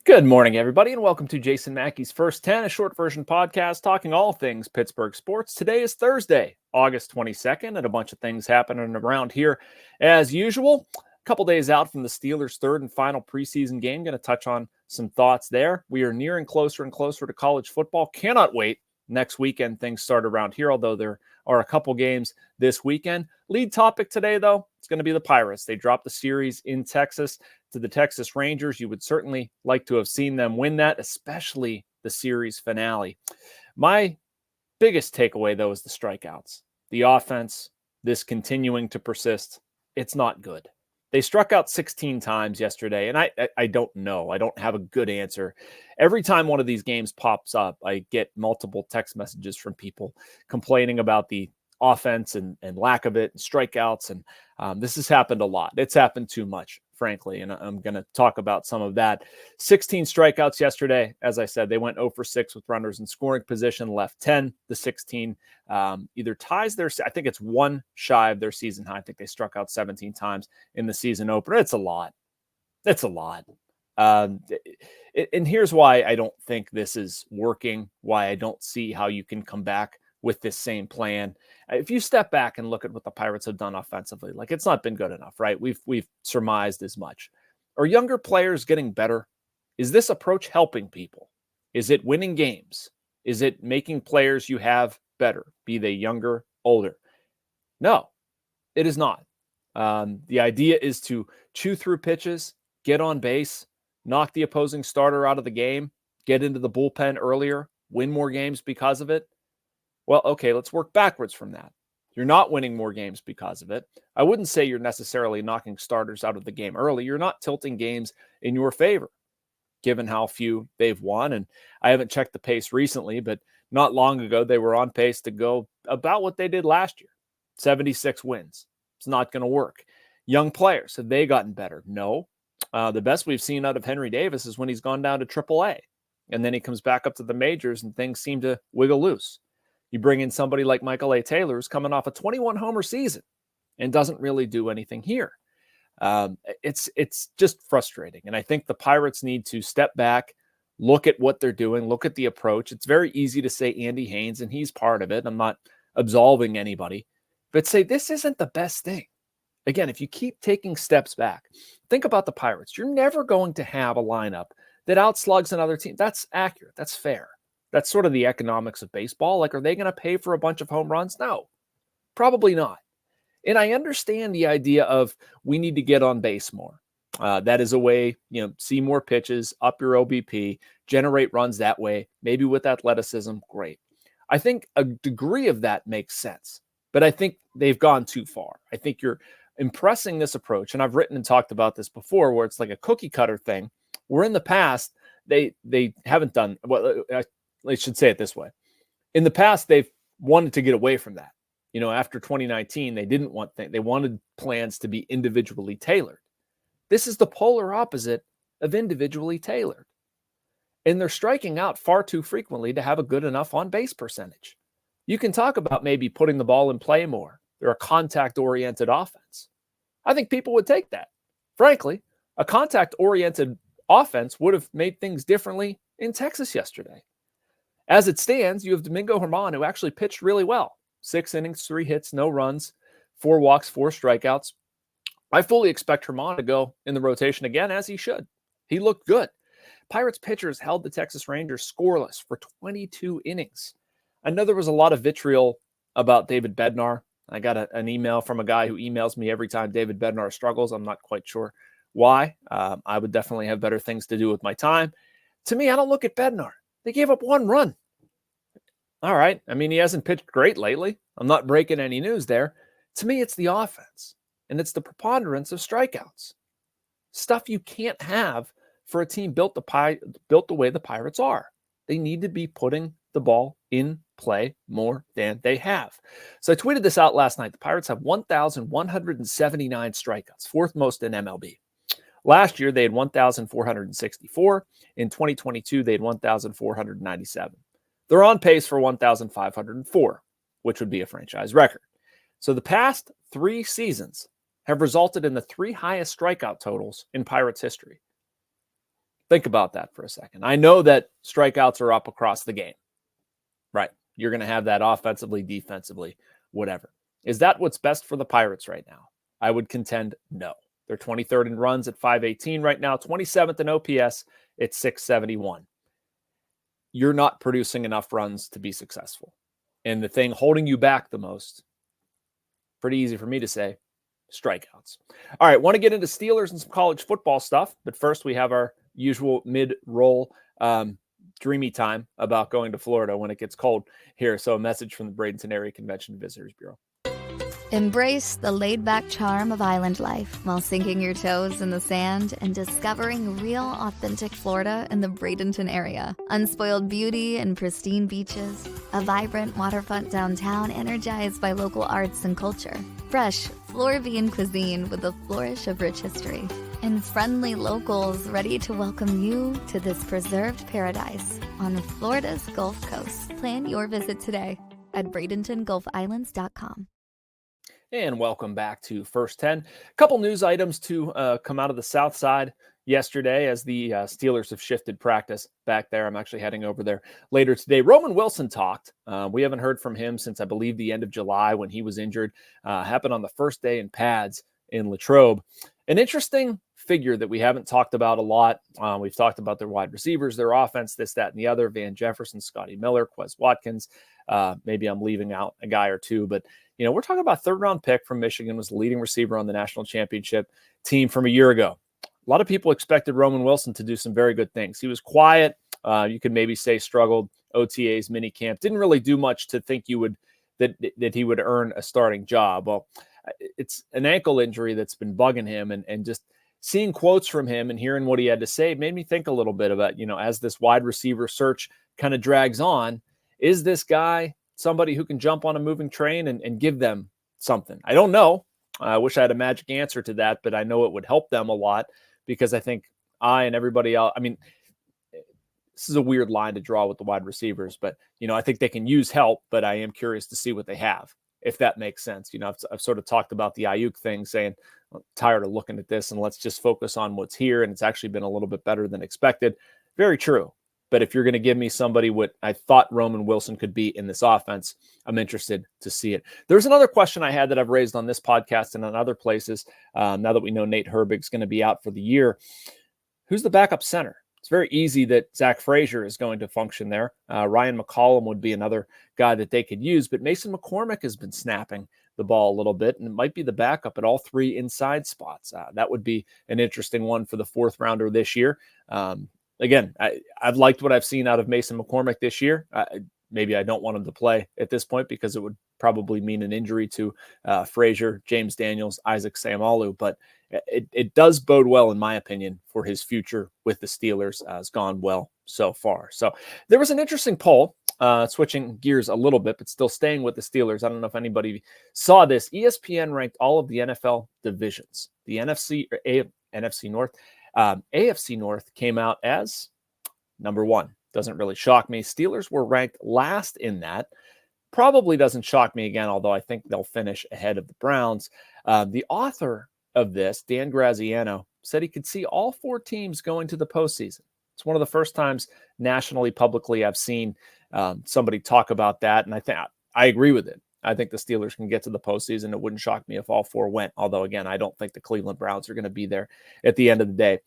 Good morning, everybody, and welcome to Jason Mackey's First 10, a short version podcast talking all things Pittsburgh sports. Today is Thursday, August 22nd, and a bunch of things happening around here as usual. A couple days out from the Steelers' third and final preseason game. Going to touch on some thoughts there. We are nearing closer and closer to college football. Cannot wait. Next weekend, things start around here, although there are a couple games this weekend. Lead topic today, though, it's going to be the Pirates. They dropped the series in Texas to the Texas Rangers. You would certainly like to have seen them win that, especially the series finale. My biggest takeaway, though, is the strikeouts. The offense, this continuing to persist, it's not good. They struck out 16 times yesterday, and I don't know. I don't have a good answer. Every time one of these games pops up, I get multiple text messages from people complaining about the offense and lack of it, and strikeouts, and this has happened a lot. It's happened too much, frankly, and I'm going to talk about some of that. 16 strikeouts yesterday. As I said, they went 0 for 6 with runners in scoring position, left 10. The 16 either ties their, I think it's one shy of their season high. I think they struck out 17 times in the season opener. It's a lot. It's a lot. And here's why I don't think this is working, why I don't see how you can come back with this same plan. If you step back and look at what the Pirates have done offensively, like it's not been good enough, right? We've surmised as much. Are younger players getting better? Is this approach helping people? Is it winning games? Is it making players you have better, be they younger, older? No, it is not. The idea is to chew through pitches, get on base, knock the opposing starter out of the game, get into the bullpen earlier, win more games because of it. Well, okay, let's work backwards from that. You're not winning more games because of it. I wouldn't say you're necessarily knocking starters out of the game early. You're not tilting games in your favor, given how few they've won. And I haven't checked the pace recently, but not long ago, they were on pace to go about what they did last year, 76 wins. It's not going to work. Young players, have they gotten better? No. The best we've seen out of Henry Davis is when he's gone down to AAA, and then he comes back up to the majors and things seem to wiggle loose. You bring in somebody like Michael A. Taylor, who's coming off a 21-homer season and doesn't really do anything here. It's just frustrating. And I think the Pirates need to step back, look at what they're doing, look at the approach. It's very easy to say Andy Haines, and he's part of it. I'm not absolving anybody, but say this isn't the best thing. Again, if you keep taking steps back, think about the Pirates. You're never going to have a lineup that outslugs another team. That's accurate. That's fair. That's sort of the economics of baseball. Like, are they going to pay for a bunch of home runs? No, probably not. And I understand the idea of we need to get on base more. That is a way, see more pitches, up your OBP, generate runs that way, maybe with athleticism. Great. I think a degree of that makes sense, but I think they've gone too far. I think you're impressing this approach. And I've written and talked about this before, where it's like a cookie cutter thing, where in the past, they haven't done, well, I should say it this way. In the past, they've wanted to get away from that. After 2019, they didn't want they wanted plans to be individually tailored. This is the polar opposite of individually tailored. And they're striking out far too frequently to have a good enough on-base percentage. You can talk about maybe putting the ball in play more. They're a contact-oriented offense. I think people would take that. Frankly, a contact-oriented offense would have made things differently in Texas yesterday. As it stands, you have Domingo Germán, who actually pitched really well. 6 innings, 3 hits, no runs, 4 walks, 4 strikeouts. I fully expect Germán to go in the rotation again, as he should. He looked good. Pirates pitchers held the Texas Rangers scoreless for 22 innings. I know there was a lot of vitriol about David Bednar. I got an email from a guy who emails me every time David Bednar struggles. I'm not quite sure why. I would definitely have better things to do with my time. To me, I don't look at Bednar. They gave up 1 run. All right. I mean, he hasn't pitched great lately. I'm not breaking any news there. To me, it's the offense, and it's the preponderance of strikeouts. Stuff you can't have for a team built the way the Pirates are. They need to be putting the ball in play more than they have. So I tweeted this out last night. The Pirates have 1,179 strikeouts, 4th most in MLB. Last year, they had 1,464. In 2022, they had 1,497. They're on pace for 1,504, which would be a franchise record. So the past 3 seasons have resulted in the 3 highest strikeout totals in Pirates history. Think about that for a second. I know that strikeouts are up across the game, right? You're going to have that offensively, defensively, whatever. Is that what's best for the Pirates right now? I would contend no. They're 23rd in runs at 518 right now, 27th in OPS at 671. You're not producing enough runs to be successful. And the thing holding you back the most, pretty easy for me to say, strikeouts. All right, want to get into Steelers and some college football stuff, but first we have our usual mid-roll dreamy time about going to Florida when it gets cold here. So a message from the Bradenton Area Convention and Visitors Bureau. Embrace the laid-back charm of island life while sinking your toes in the sand and discovering real, authentic Florida in the Bradenton area. Unspoiled beauty and pristine beaches, a vibrant waterfront downtown energized by local arts and culture, fresh Floridian cuisine with a flourish of rich history, and friendly locals ready to welcome you to this preserved paradise on Florida's Gulf Coast. Plan your visit today at BradentonGulfIslands.com. And welcome back to First 10. A couple news items to come out of the South Side yesterday as the Steelers have shifted practice back there. I'm actually heading over there later today. Roman Wilson talked. We haven't heard from him since, I believe, the end of July when he was injured. Happened on the first day in pads in Latrobe. An interesting figure that we haven't talked about a lot. We've talked about their wide receivers, their offense, this, that, and the other. Van Jefferson, Scotty Miller, Quez Watkins. Maybe I'm leaving out a guy or two, but we're talking about third-round pick from Michigan, was the leading receiver on the national championship team from a year ago. A lot of people expected Roman Wilson to do some very good things. He was quiet. You could maybe say struggled. OTAs, minicamp, didn't really do much to think that he would earn a starting job. Well, it's an ankle injury that's been bugging him, and just seeing quotes from him and hearing what he had to say made me think a little bit about, as this wide receiver search kind of drags on, is this guy somebody who can jump on a moving train and give them something? I don't know. I wish I had a magic answer to that, but I know it would help them a lot because I think I and everybody else, this is a weird line to draw with the wide receivers, but, I think they can use help, but I am curious to see what they have, if that makes sense. I've sort of talked about the Ayuk thing, saying, I'm tired of looking at this and let's just focus on what's here. And it's actually been a little bit better than expected. Very true. But if you're going to give me somebody what I thought Roman Wilson could be in this offense, I'm interested to see it. There's another question I had that I've raised on this podcast and on other places. Now that we know Nate Herbig's going to be out for the year, who's the backup center? It's very easy that Zach Frazier is going to function there. Ryan McCollum would be another guy that they could use, but Mason McCormick has been snapping the ball a little bit, and it might be the backup at all three inside spots. That would be an interesting one for the fourth rounder this year. Again, I've liked what I've seen out of Mason McCormick this year. Maybe I don't want him to play at this point because it would probably mean an injury to Frazier, James Daniels, Isaac Seumalo, but it does bode well, in my opinion, for his future with the Steelers. Has gone well so far. So there was an interesting poll, switching gears a little bit, but still staying with the Steelers. I don't know if anybody saw this. ESPN ranked all of the NFL divisions. The NFC North. AFC North came out as number one. Doesn't really shock me. Steelers were ranked last in that. Probably doesn't shock me again, although I think they'll finish ahead of the Browns. The author of this, Dan Graziano, said he could see all four teams going to the postseason. It's one of the first times nationally, publicly, I've seen somebody talk about that, and I agree with it. I think the Steelers can get to the postseason. It wouldn't shock me if all four went, although, again, I don't think the Cleveland Browns are going to be there at the end of the day.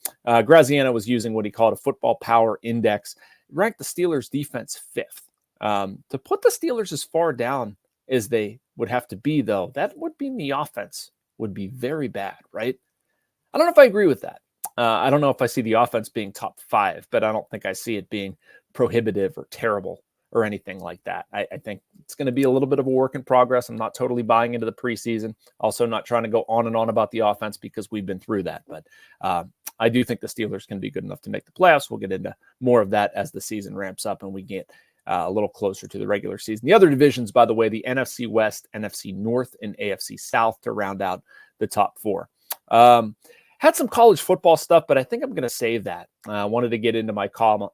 Graziano was using what he called a football power index, ranked the Steelers' defense fifth. To put the Steelers as far down as they would have to be, though, that would mean the offense would be very bad, right? I don't know if I agree with that. I don't know if I see the offense being top five, but I don't think I see it being prohibitive or terrible or anything like that. I think it's going to be a little bit of a work in progress. I'm not totally buying into the preseason. Also not trying to go on and on about the offense because we've been through that. But I do think the Steelers can be good enough to make the playoffs. We'll get into more of that as the season ramps up and we get a little closer to the regular season. The other divisions, by the way, the NFC West, NFC North, and AFC South to round out the top four. Had some college football stuff, but I think I'm going to save that. I wanted to get into my column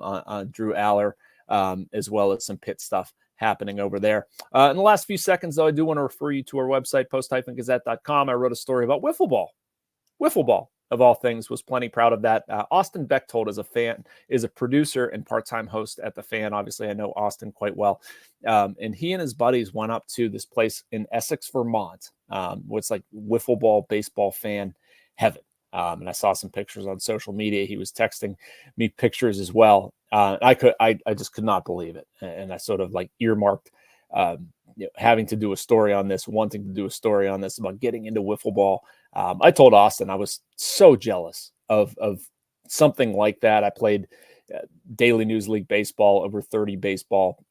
on Drew Aller, as well as some Pitt stuff happening over there. In the last few seconds, though, I do want to refer you to our website, post-gazette.com. I wrote a story about wiffle ball of all things, was plenty proud of that. Austin Bechtold is a producer and part-time host at The Fan. Obviously, I know Austin quite well. And he and his buddies went up to this place in Essex, Vermont. What's like wiffle ball, baseball fan heaven. And I saw some pictures on social media. He was texting me pictures as well. I just could not believe it. And I sort of like earmarked having to do a story on this, wanting to do a story on this about getting into wiffle ball. I told Austin I was so jealous of something like that. I played Daily News League baseball, over 30 baseball,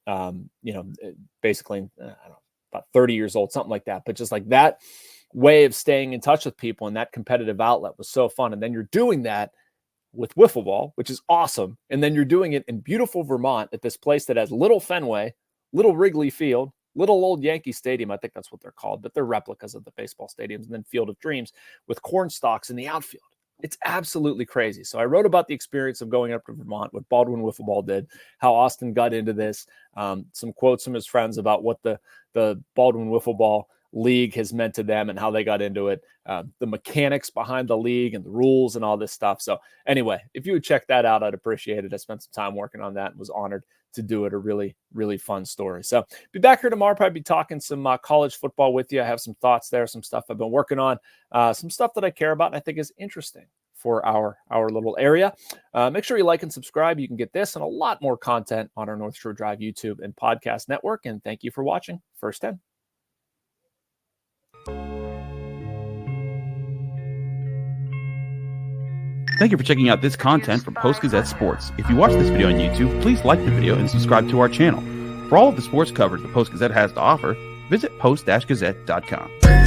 basically, I don't know, about 30 years old, something like that. But just like that way of staying in touch with people and that competitive outlet was so fun. And then you're doing that with wiffle ball, which is awesome. And then you're doing it in beautiful Vermont at this place that has little Fenway, little Wrigley Field, little old Yankee Stadium. I think that's what they're called, but they're replicas of the baseball stadiums, and then Field of Dreams with corn stalks in the outfield. It's absolutely crazy. So I wrote about the experience of going up to Vermont, what Baldwin Wiffle Ball did, how Austin got into this, some quotes from his friends about what the Baldwin Wiffle Ball league has meant to them and how they got into it, the mechanics behind the league and the rules and all this stuff. So anyway, if you would check that out, I'd appreciate it. I spent some time working on that and was honored to do it. A really, really fun story. So be back here tomorrow, probably be talking some college football with you. I have some thoughts there, some stuff I've been working on, some stuff that I care about and I think is interesting for our little area. Make sure you like and subscribe. You can get this and a lot more content on our North Shore Drive YouTube and podcast network. And thank you for watching First 10. Thank you for checking out this content from Post-Gazette Sports. If you watch this video on YouTube, please like the video and subscribe to our channel. For all of the sports coverage the Post-Gazette has to offer, visit post-gazette.com.